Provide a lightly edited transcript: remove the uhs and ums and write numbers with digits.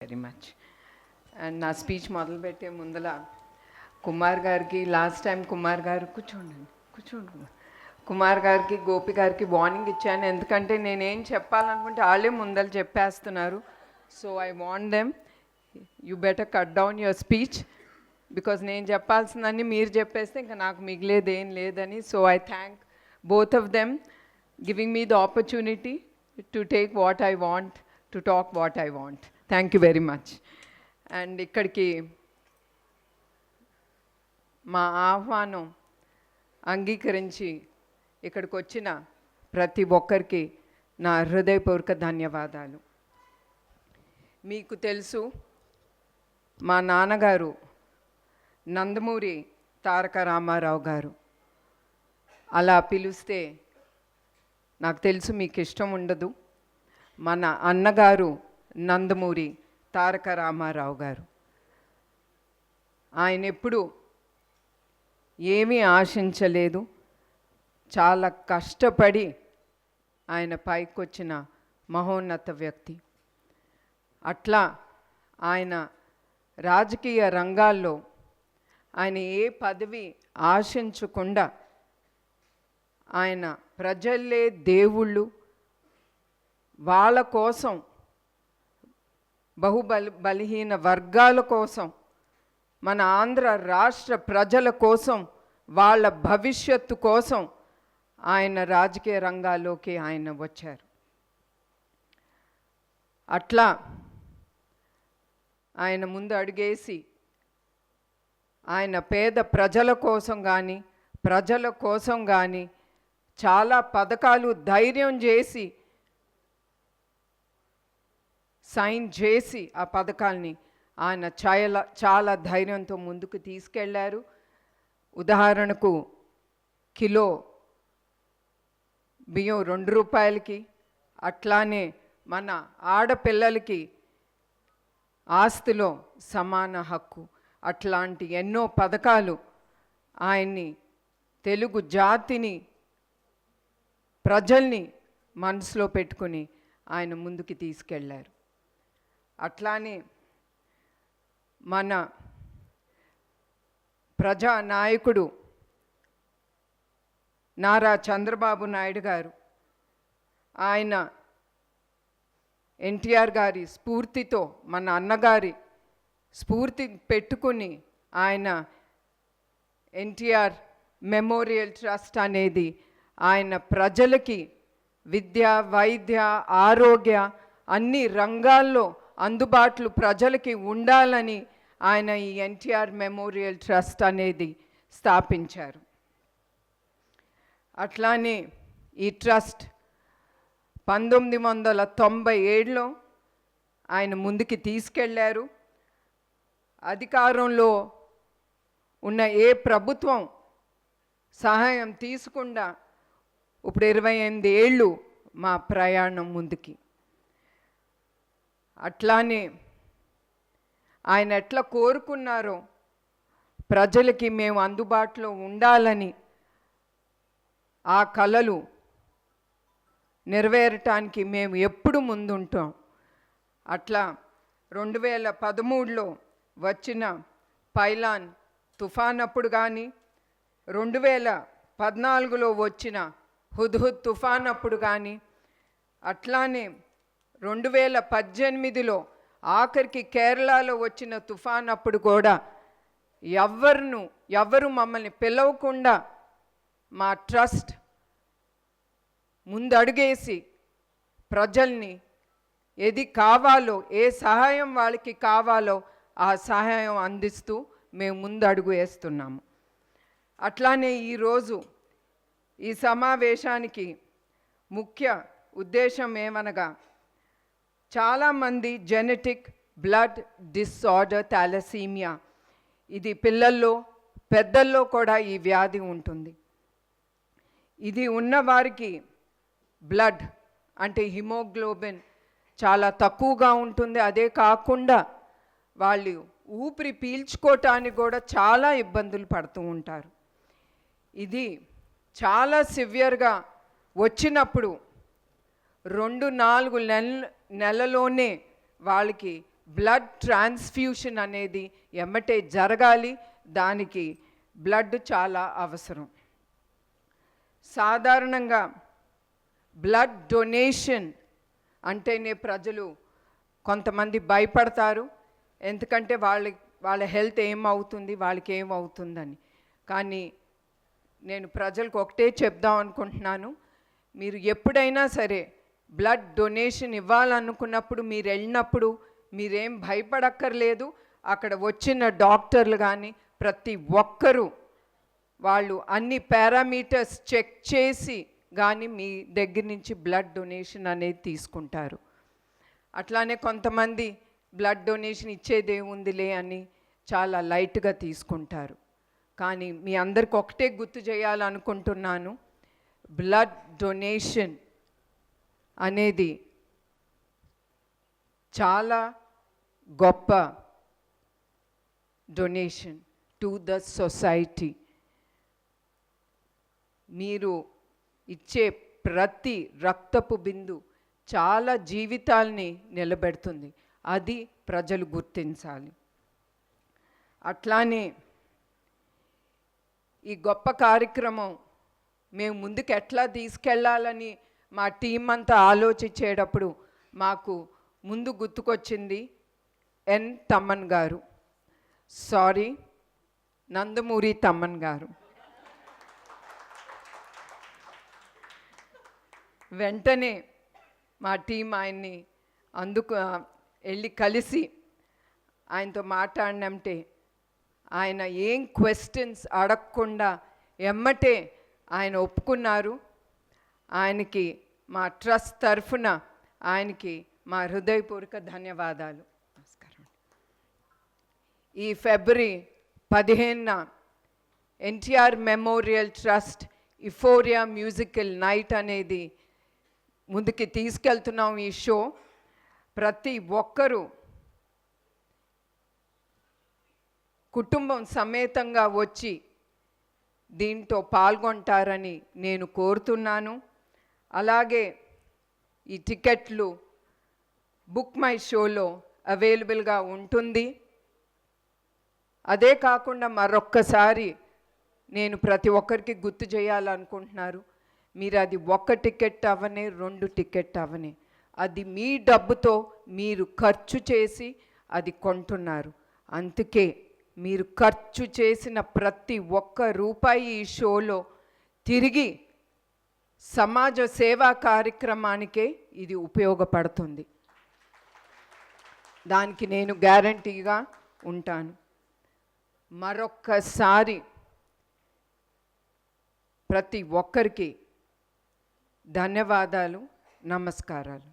Very much. And నా speech మొదలుపెట్టే ముందల కుమార్ గారికి లాస్ట్ టైం కుమార్ గారు కూర్చోండి కుమార్ గారికి గోపి గారికి వార్నింగ్ ఇచ్చాను, ఎందుకంటే నేనేం చెప్పాలనుకుంటే వాళ్ళే ముందర చెప్పేస్తున్నారు. So I want them, you better cut down your speech, because నేను చెప్పాల్సిందని మీరు చెప్పేస్తే ఇంకా నాకు మిగిలేది ఏం లేదని. So I thank both of them giving me the opportunity to take what I want, to talk what I want. Thank you very much. And ikkadiki మా ఆహ్వానం అంగీకరించి ఇక్కడికి వచ్చిన ప్రతి ఒక్కరికి నా హృదయపూర్వక ధన్యవాదాలు. మీకు తెలుసు, మా నాన్నగారు నందమూరి తారక రామారావు గారు. అలా పిలిస్తే నాకు తెలుసు మీకు ఇష్టం ఉండదు. మన అన్నగారు నందమూరి తారక రామారావు గారు. ఆయన ఎప్పుడు ఏమీ ఆశించలేదు, చాలా కష్టపడి ఆయన పైకొచ్చిన మహోన్నత వ్యక్తి. అట్లా ఆయన రాజకీయ రంగాల్లో ఆయన ఏ పదవి ఆశించకుండా ఆయన ప్రజలే దేవుళ్ళు, వాళ్ళ కోసం, బలహీన వర్గాల కోసం, మన ఆంధ్ర రాష్ట్ర ప్రజల కోసం, వాళ్ళ భవిష్యత్తు కోసం ఆయన రాజకీయ రంగాల్లోకి ఆయన వచ్చారు. అట్లా ఆయన ముందు అడుగేసి ఆయన పేద ప్రజల కోసం కానీ ప్రజల కోసం కానీ చాలా పథకాలు ధైర్యం చేసి సైన్ చేసి ఆ పథకాల్ని ఆయన చాలా ధైర్యంతో ముందుకు తీసుకెళ్లారు. ఉదాహరణకు కిలో బియ్యం 2 రూపాయలకి, అట్లానే మన ఆడపిల్లలకి ఆస్తిలో సమాన హక్కు, అట్లాంటి ఎన్నో పథకాలు ఆయన్ని, తెలుగు జాతిని, ప్రజల్ని మనసులో పెట్టుకుని ఆయన ముందుకు తీసుకెళ్లారు. అట్లానే మన ప్రజానాయకుడు నారా చంద్రబాబు నాయుడు గారు, ఆయన ఎన్టీఆర్ గారి స్ఫూర్తితో, మన అన్నగారి స్ఫూర్తి పెట్టుకుని ఆయన ఎన్టీఆర్ మెమోరియల్ ట్రస్ట్ అనేది ఆయన ప్రజలకి విద్య, వైద్య, ఆరోగ్య అన్ని రంగాల్లో అందుబాటులో ప్రజలకి ఉండాలని ఆయన ఈ ఎన్టీఆర్ మెమోరియల్ ట్రస్ట్ అనేది స్థాపించారు. అట్లానే ఈ ట్రస్ట్ 1997లో ఆయన ముందుకి తీసుకెళ్లారు. అధికారంలో ఉన్న ఏ ప్రభుత్వం సహాయం తీసుకుండా ఇప్పుడు 28 ఏళ్ళు మా ప్రయాణం ముందుకి. అట్లానే ఆయన ఎట్లా కోరుకున్నారో ప్రజలకి మేము అందుబాటులో ఉండాలని, ఆ కలలు నెరవేరటానికి మేము ఎప్పుడు ముందుంటాం. అట్లా 2013లో వచ్చిన పైలాన్ తుఫాన్ అప్పుడు కానీ, 2014లో వచ్చిన హుద్హుద్ తుఫాన్ అప్పుడు కానీ, అట్లానే 2018లో ఆఖరికి కేరళలో వచ్చిన తుఫాన్ అప్పుడు కూడా ఎవరు మమ్మల్ని పిలవకుండా మా ట్రస్ట్ ముందడుగేసి ప్రజల్ని ఏది కావాలో, ఏ సహాయం వాళ్ళకి కావాలో ఆ సహాయం అందిస్తూ మేము ముందడుగు వేస్తున్నాము. అట్లానే ఈరోజు ఈ సమావేశానికి ముఖ్య ఉద్దేశం ఏమనగా, చాలామంది జెనెటిక్ బ్లడ్ డిసార్డర్ థాలసీమియా, ఇది పిల్లల్లో పెద్దల్లో కూడా ఈ వ్యాధి ఉంటుంది. ఇది ఉన్నవారికి బ్లడ్ అంటే హిమోగ్లోబిన్ చాలా తక్కువగా ఉంటుంది. అదే కాకుండా వాళ్ళు ఊపిరి పీల్చుకోవటానికి కూడా చాలా ఇబ్బందులు పడుతూ ఉంటారు. ఇది చాలా సివియర్గా వచ్చినప్పుడు 2-4 నెలలోనే వాళ్ళకి బ్లడ్ ట్రాన్స్ఫ్యూషన్ అనేది ఎమ్మటే జరగాలి. దానికి బ్లడ్ చాలా అవసరం. సాధారణంగా బ్లడ్ డొనేషన్ అంటేనే ప్రజలు కొంతమంది భయపడతారు. ఎందుకంటే వాళ్ళ హెల్త్ ఏమవుతుంది, వాళ్ళకి ఏమవుతుందని. కానీ నేను ప్రజలకు ఒకటే చెప్దాం అనుకుంటున్నాను, మీరు ఎప్పుడైనా సరే బ్లడ్ డొనేషన్ ఇవ్వాలనుకున్నప్పుడు మీరు వెళ్ళినప్పుడు మీరేం భయపడక్కర్లేదు. అక్కడ వచ్చిన డాక్టర్లు కానీ ప్రతి ఒక్కరూ వాళ్ళు అన్ని పారామీటర్స్ చెక్ చేసి కానీ మీ దగ్గర నుంచి బ్లడ్ డొనేషన్ అనేది తీసుకుంటారు. అట్లానే కొంతమంది బ్లడ్ డొనేషన్ ఇచ్చేదేముందిలే అని చాలా లైట్గా తీసుకుంటారు. కానీ మీ అందరికి ఒకటే గుర్తు చేయాలనుకుంటున్నాను, బ్లడ్ డొనేషన్ అనేది చాలా గొప్ప డొనేషన్ టు ద సొసైటీ. మీరు ఇచ్చే ప్రతి రక్తపు బిందు చాలా జీవితాల్ని నిలబెడుతుంది. అది ప్రజలు గుర్తించాలి. అట్లానే ఈ గొప్ప కార్యక్రమం మేము ముందుకు ఎట్లా తీసుకెళ్ళాలని మా టీం అంతా ఆలోచించేటప్పుడు మాకు ముందు గుర్తుకొచ్చింది ఎన్ తమ్మన్ గారు, నందమూరి తమ్మన్ గారు. వెంటనే మా టీం ఆయన్ని వెళ్ళి కలిసి ఆయనతో మాట్లాడినంటే ఆయన ఏం క్వశ్చన్స్ అడగకుండా ఎమ్మటే ఆయన ఒప్పుకున్నారు. ఆయనకి మా ట్రస్ట్ తరఫున ఆయనకి మా హృదయపూర్వక ధన్యవాదాలు. నమస్కారం. ఈ ఫిబ్రవరి 15న NTR memorial trust euphoria musical night అనేది ముందుకి తీసుకెళ్తున్నాం. ఈ షో ప్రతి ఒక్కరూ కుటుంబం సమేతంగా వచ్చి దీంతో పాల్గొంటారని నేను కోరుతున్నాను. అలాగే ఈ టికెట్లు బుక్ మై షోలో అవైలబుల్గా ఉంటుంది. అదే కాకుండా మరొక్కసారి నేను ప్రతి ఒక్కరికి గుర్తు చేయాలనుకుంటున్నారు, మీరు అది 1 టికెట్ అవనే 2 టికెట్ అవనే అది మీ డబ్బుతో మీరు ఖర్చు చేసి అది కొంటున్నారు. అందుకే మీరు ఖర్చు చేసిన ప్రతి ఒక్క రూపాయి ఈ షోలో తిరిగి సమాజ సేవా కార్యక్రమానికే ఇది ఉపయోగపడుతుంది. దానికి నేను గ్యారంటీగా ఉంటాను. మరొక్కసారి ప్రతి ఒక్కరికి ధన్యవాదాలు, నమస్కారాలు.